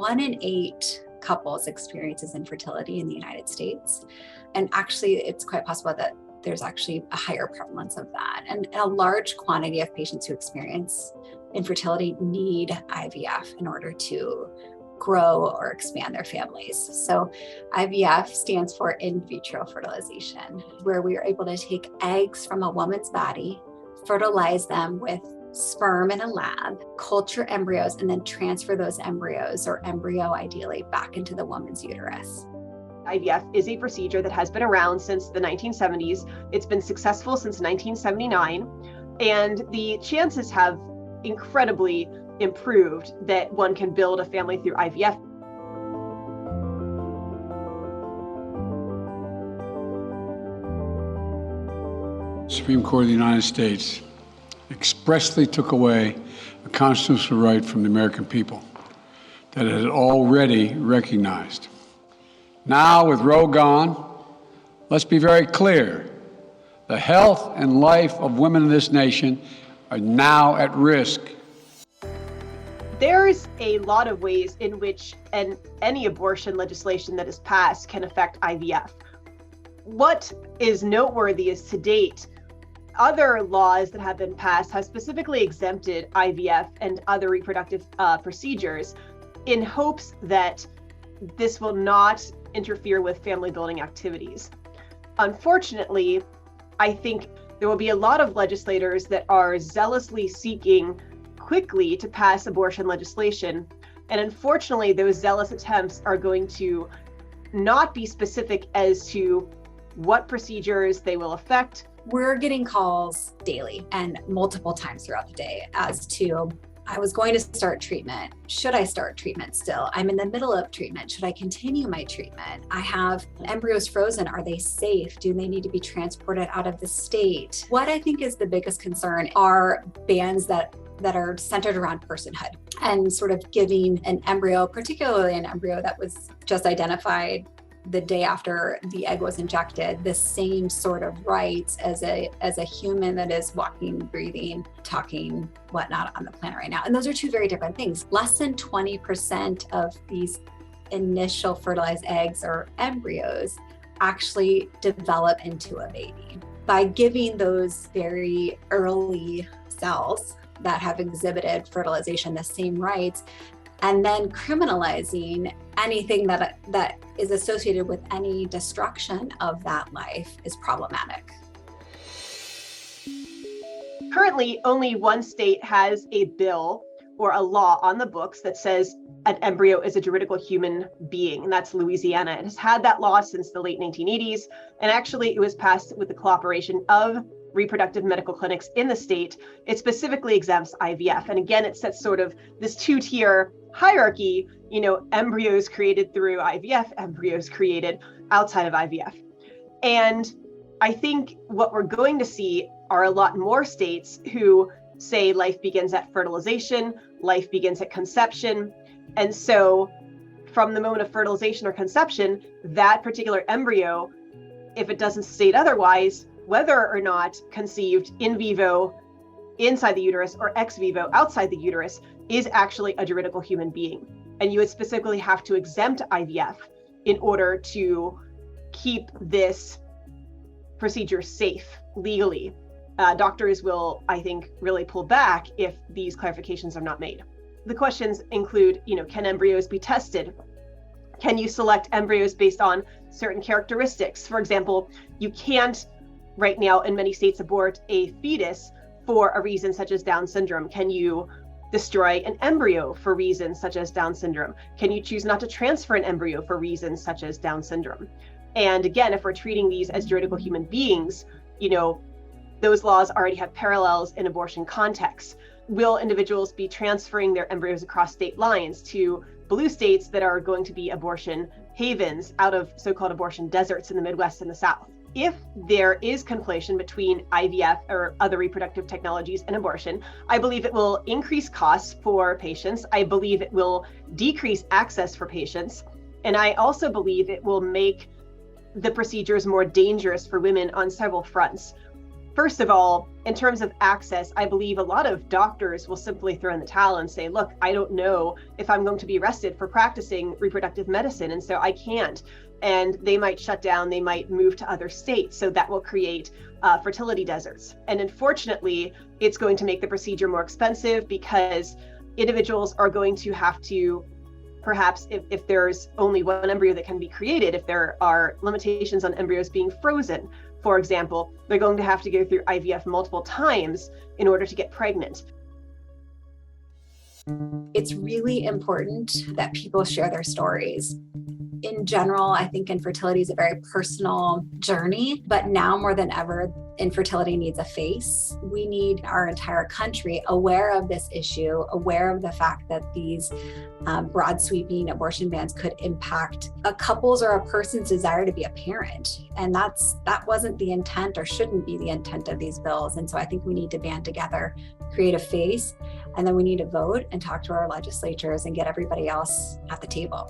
1 in 8 couples experiences infertility in the United States. And actually, it's quite possible that there's actually a higher prevalence of that. And a large quantity of patients who experience infertility need IVF in order to grow or expand their families. So IVF stands for in vitro fertilization, where we are able to take eggs from a woman's body, fertilize them with sperm in a lab, culture embryos, and then transfer those embryos, or embryo ideally, back into the woman's uterus. IVF is a procedure that has been around since the 1970s. It's been successful since 1979, and the chances have incredibly improved that one can build a family through IVF. Supreme Court of the United States expressly took away a constitutional right from the American people that it had already recognized. Now, with Roe gone, let's be very clear. The health and life of women in this nation are now at risk. There's a lot of ways in which any abortion legislation that is passed can affect IVF. What is noteworthy is, to date, other laws that have been passed have specifically exempted IVF and other reproductive procedures in hopes that this will not interfere with family building activities. Unfortunately, I think there will be a lot of legislators that are zealously seeking quickly to pass abortion legislation. And unfortunately, those zealous attempts are going to not be specific as to what procedures they will affect. We're getting calls daily and multiple times throughout the day as to, I was going to start treatment. Should I start treatment still? I'm in the middle of treatment. Should I continue my treatment? I have embryos frozen. Are they safe? Do they need to be transported out of the state? What I think is the biggest concern are bans that are centered around personhood and sort of giving an embryo, particularly an embryo that was just identified the day after the egg was injected, the same sort of rights as a human that is walking, breathing, talking, whatnot on the planet right now. And those are two very different things. Less than 20% of these initial fertilized eggs or embryos actually develop into a baby. By giving those very early cells that have exhibited fertilization the same rights, and then criminalizing anything that is associated with any destruction of that life is problematic. Currently, only one state has a bill or a law on the books that says an embryo is a juridical human being, and that's Louisiana. It has had that law since the late 1980s, and actually it was passed with the cooperation of reproductive medical clinics in the state. It specifically exempts IVF. And again, it sets sort of this two-tier hierarchy, embryos created through IVF, embryos created outside of IVF. And I think what we're going to see are a lot more states who say life begins at fertilization, life begins at conception. And so from the moment of fertilization or conception, that particular embryo, if it doesn't state otherwise, whether or not conceived in vivo inside the uterus or ex vivo outside the uterus, is actually a juridical human being. And you would specifically have to exempt IVF in order to keep this procedure safe legally. Doctors will, I think, really pull back if these clarifications are not made. The questions include, can embryos be tested? Can you select embryos based on certain characteristics? For example, you can't right now in many states abort a fetus for a reason such as Down syndrome. Can you destroy an embryo for reasons such as Down syndrome? Can you choose not to transfer an embryo for reasons such as Down syndrome? And again, if we're treating these as juridical human beings, those laws already have parallels in abortion contexts. Will individuals be transferring their embryos across state lines to blue states that are going to be abortion havens out of so-called abortion deserts in the Midwest and the South? If there is conflation between IVF or other reproductive technologies and abortion, I believe it will increase costs for patients. I believe it will decrease access for patients. And I also believe it will make the procedures more dangerous for women on several fronts. First of all, in terms of access, I believe a lot of doctors will simply throw in the towel and say, look, I don't know if I'm going to be arrested for practicing reproductive medicine, and so I can't. And they might shut down, they might move to other states. So that will create fertility deserts. And unfortunately, it's going to make the procedure more expensive because individuals are going to have to, perhaps if there's only one embryo that can be created, if there are limitations on embryos being frozen, for example, they're going to have to go through IVF multiple times in order to get pregnant. It's really important that people share their stories. In general, I think infertility is a very personal journey, but now more than ever, infertility needs a face. We need our entire country aware of this issue, aware of the fact that these broad sweeping abortion bans could impact a couple's or a person's desire to be a parent. And that wasn't the intent or shouldn't be the intent of these bills. And so I think we need to band together, create a face, and then we need to vote and talk to our legislatures and get everybody else at the table.